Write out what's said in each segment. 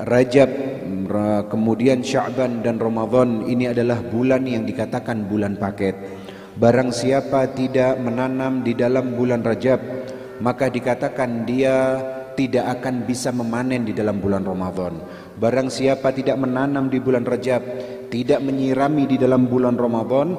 Rajab, kemudian Sya'ban dan Ramadan ini adalah bulan yang dikatakan bulan paket. Barang siapa tidak menanam di dalam bulan Rajab, maka dikatakan dia tidak akan bisa memanen di dalam bulan Ramadan. Barang siapa tidak menanam di bulan Rajab, tidak menyirami di dalam bulan Ramadan,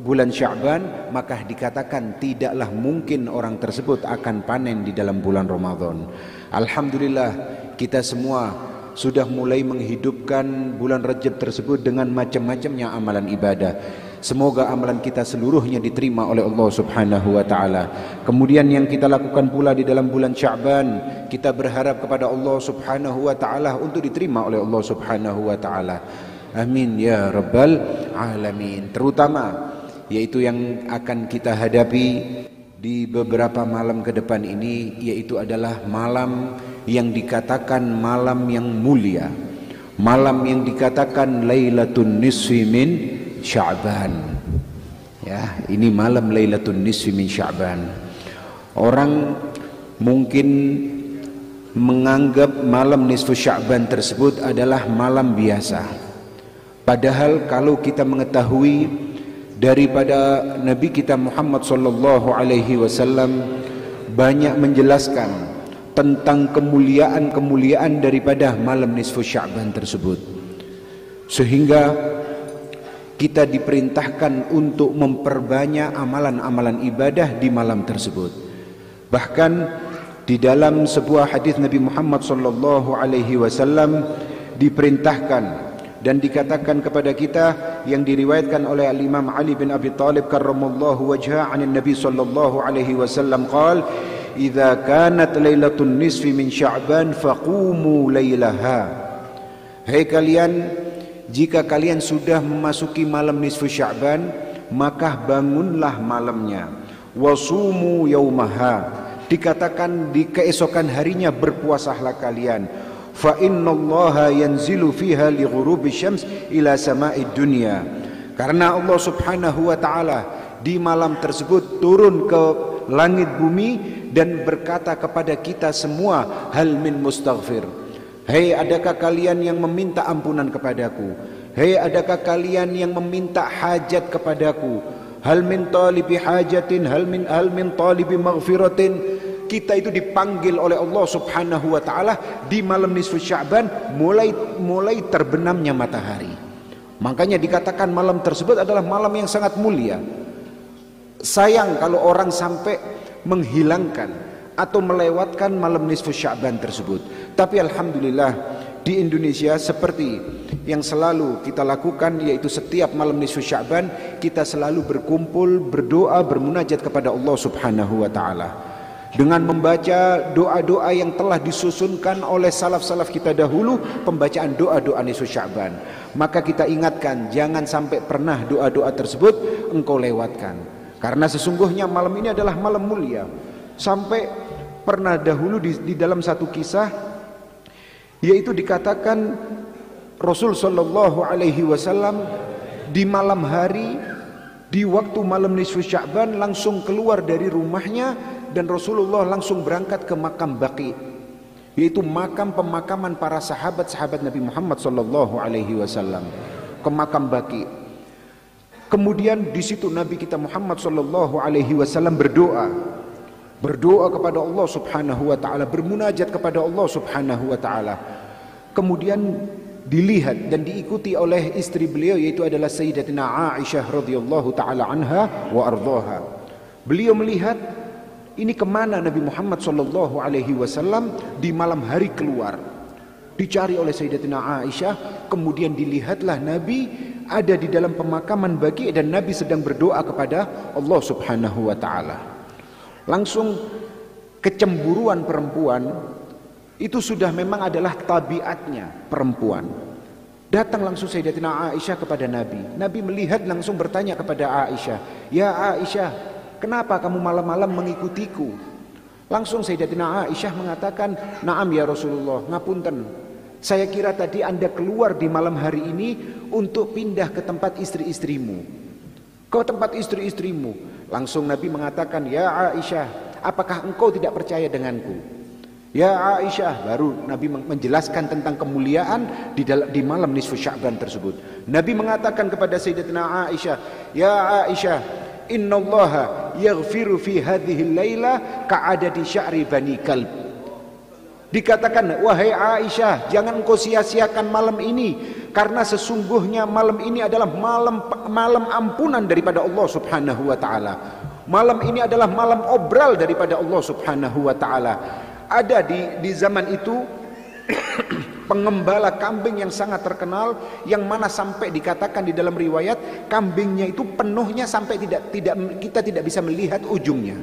bulan Sya'ban, maka dikatakan tidaklah mungkin orang tersebut akan panen di dalam bulan Ramadan. Alhamdulillah, kita semua sudah mulai menghidupkan bulan Rajab tersebut dengan macam-macamnya amalan ibadah. Semoga amalan kita seluruhnya diterima oleh Allah Subhanahu wa taala. Kemudian yang kita lakukan pula di dalam bulan Sya'ban, kita berharap kepada Allah Subhanahu wa taala untuk diterima oleh Allah Subhanahu wa taala. Amin ya rabbal alamin. Terutama yaitu yang akan kita hadapi di beberapa malam ke depan ini, yaitu adalah malam yang dikatakan malam yang mulia, malam yang dikatakan Lailatun Nisfi min Sya'ban. Ya, ini malam Lailatun Nisfi min Sya'ban. Orang mungkin menganggap malam nisfu Sya'ban tersebut adalah malam biasa. Padahal kalau kita mengetahui daripada Nabi kita Muhammad sallallahu alaihi wasallam banyak menjelaskan tentang kemuliaan-kemuliaan daripada malam nisfu Sya'ban tersebut, sehingga kita diperintahkan untuk memperbanyak amalan-amalan ibadah di malam tersebut. Bahkan di dalam sebuah hadis Nabi Muhammad sallallahu alaihi wasallam diperintahkan dan dikatakan kepada kita, yang diriwayatkan oleh Al-Imam Ali bin Abi Thalib karramallahu wajhahu 'an Nabi sallallahu alaihi wasallam qala, "Idza kanat lailatun nisfi min Sya'ban faqumu lailaha." Hai kalian, jika kalian sudah memasuki malam nisfu Sya'ban, maka bangunlah malamnya. Wasumu yaumaha, dikatakan di keesokan harinya berpuasalah kalian. Fa innallaha yanzilu fiha li ghurubi syams ila sama'id dunya. Karena Allah Subhanahu wa taala di malam tersebut turun ke langit bumi dan berkata kepada kita semua, hal min mustaghfir. Hei, adakah kalian yang meminta ampunan kepadaku? Hei, adakah kalian yang meminta hajat kepadaku? Hal min talibi hajatin, hal min talibi maghfiratin. Kita itu dipanggil oleh Allah Subhanahu wa taala di malam nisfu Sya'ban, mulai terbenamnya matahari. Makanya dikatakan malam tersebut adalah malam yang sangat mulia. Sayang kalau orang sampai menghilangkan atau melewatkan malam nisfu Sya'ban tersebut. Tapi alhamdulillah di Indonesia seperti yang selalu kita lakukan, yaitu setiap malam nisfu Sya'ban kita selalu berkumpul, berdoa, bermunajat kepada Allah Subhanahu wa taala dengan membaca doa-doa yang telah disusunkan oleh salaf-salaf kita dahulu, pembacaan doa-doa nisfu Sya'ban. Maka kita ingatkan, jangan sampai pernah doa-doa tersebut engkau lewatkan, karena sesungguhnya malam ini adalah malam mulia. Sampai pernah dahulu di dalam satu kisah, yaitu dikatakan Rasul sallallahu alaihi wasallam di malam hari, di waktu malam nisfu Sya'ban langsung keluar dari rumahnya, dan Rasulullah langsung berangkat ke makam Baqi, yaitu makam pemakaman para sahabat-sahabat Nabi Muhammad sallallahu alaihi wasallam, ke makam Baqi. Kemudian di situ Nabi kita Muhammad sallallahu alaihi wasallam berdoa kepada Allah Subhanahu wa taala, bermunajat kepada Allah Subhanahu wa taala. Kemudian dilihat dan diikuti oleh istri beliau, yaitu adalah Sayyidatina Aisyah radhiyallahu taala anha wa ardhaha. Beliau melihat ini kemana Nabi Muhammad sallallahu alaihi wasallam di malam hari keluar. Dicari oleh Sayyidatina Aisyah, kemudian dilihatlah Nabi ada di dalam pemakaman Baqi dan Nabi sedang berdoa kepada Allah Subhanahu wa taala. Langsung kecemburuan perempuan itu sudah memang adalah tabiatnya perempuan. Datang langsung Sayyidatina Aisyah kepada Nabi. Nabi melihat langsung bertanya kepada Aisyah, "Ya Aisyah, kenapa kamu malam-malam mengikutiku?" Langsung Sayyidatina Aisyah mengatakan, "Na'am ya Rasulullah, ngapunten. Saya kira tadi Anda keluar di malam hari ini untuk pindah ke tempat istri-istrimu." "Ke tempat istri-istrimu?" Langsung Nabi mengatakan, "Ya Aisyah, apakah engkau tidak percaya denganku?" Ya Aisyah, baru Nabi menjelaskan tentang kemuliaan di malam nisfu Sya'ban tersebut. Nabi mengatakan kepada Sayyidatina Aisyah, ya Aisyah, innallaha yaghfiru fi hadhihi laila ka'adadi sya'ri bani kalb. Dikatakan, wahai Aisyah, jangan engkau sia-siakan malam ini, karena sesungguhnya malam ini adalah malam ampunan daripada Allah Subhanahu wa taala. Malam ini adalah malam obral daripada Allah Subhanahu wa taala. Ada di zaman itu pengembala kambing yang sangat terkenal, yang mana sampai dikatakan di dalam riwayat kambingnya itu penuhnya sampai kita tidak bisa melihat ujungnya.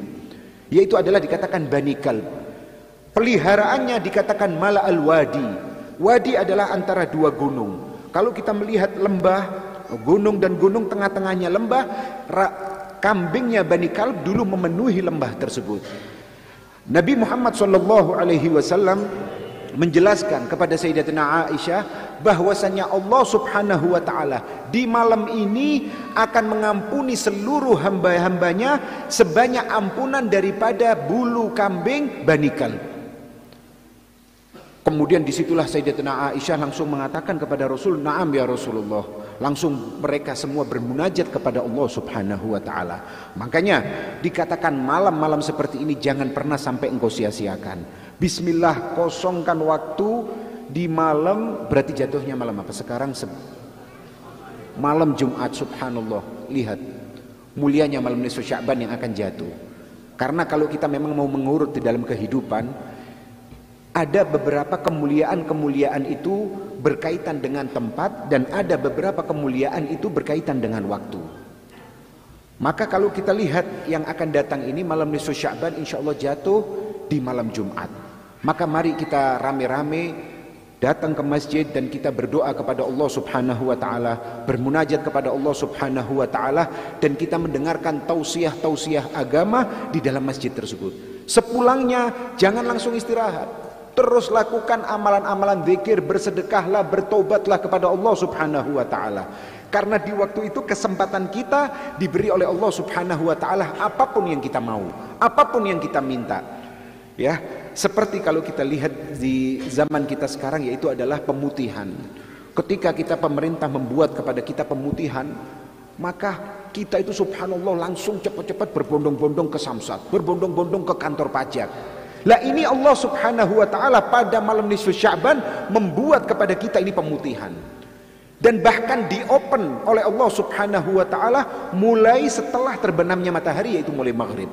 Yaitu adalah dikatakan Bani Kalb. Peliharaannya dikatakan Mala al-Wadi. Wadi adalah antara dua gunung. Kalau kita melihat lembah, gunung dan gunung, tengah-tengahnya lembah, kambingnya Bani Kalb dulu memenuhi lembah tersebut. Nabi Muhammad SAW menjelaskan kepada Sayyidatina Aisyah bahwasanya Allah Subhanahu wa taala di malam ini akan mengampuni seluruh hamba-hambanya sebanyak ampunan daripada bulu kambing Bani Kalb. Kemudian disitulah Sayyidatina Aisyah langsung mengatakan kepada Rasul, "Na'am ya Rasulullah." Langsung mereka semua bermunajat kepada Allah Subhanahu wa taala. Makanya dikatakan malam-malam seperti ini jangan pernah sampai engkau sia-siakan. Bismillah, kosongkan waktu di malam, berarti jatuhnya malam apa sekarang? Malam Jumat. Subhanallah, lihat mulianya malam nisfu Sya'ban yang akan jatuh. Karena kalau kita memang mau mengurut di dalam kehidupan, ada beberapa kemuliaan-kemuliaan itu berkaitan dengan tempat, dan ada beberapa kemuliaan itu berkaitan dengan waktu. Maka kalau kita lihat yang akan datang ini malam nisfu Sya'ban insyaallah jatuh di malam Jumat. Maka mari kita rame-rame datang ke masjid dan kita berdoa kepada Allah Subhanahu wa taala, bermunajat kepada Allah Subhanahu wa taala, dan kita mendengarkan tausiah-tausiah agama di dalam masjid tersebut. Sepulangnya jangan langsung istirahat. Terus lakukan amalan-amalan zikir, bersedekahlah, bertobatlah kepada Allah Subhanahu wa taala. Karena di waktu itu kesempatan kita diberi oleh Allah Subhanahu wa taala apapun yang kita mau, apapun yang kita minta. Ya, seperti kalau kita lihat di zaman kita sekarang, yaitu adalah pemutihan. Ketika kita pemerintah membuat kepada kita pemutihan, maka kita itu subhanallah langsung cepat-cepat berbondong-bondong ke Samsat, berbondong-bondong ke kantor pajak. Lah ini Allah Subhanahu wa taala pada malam nisfu Sya'ban membuat kepada kita ini pemutihan. Dan bahkan diopen oleh Allah Subhanahu wa taala mulai setelah terbenamnya matahari, yaitu mulai maghrib.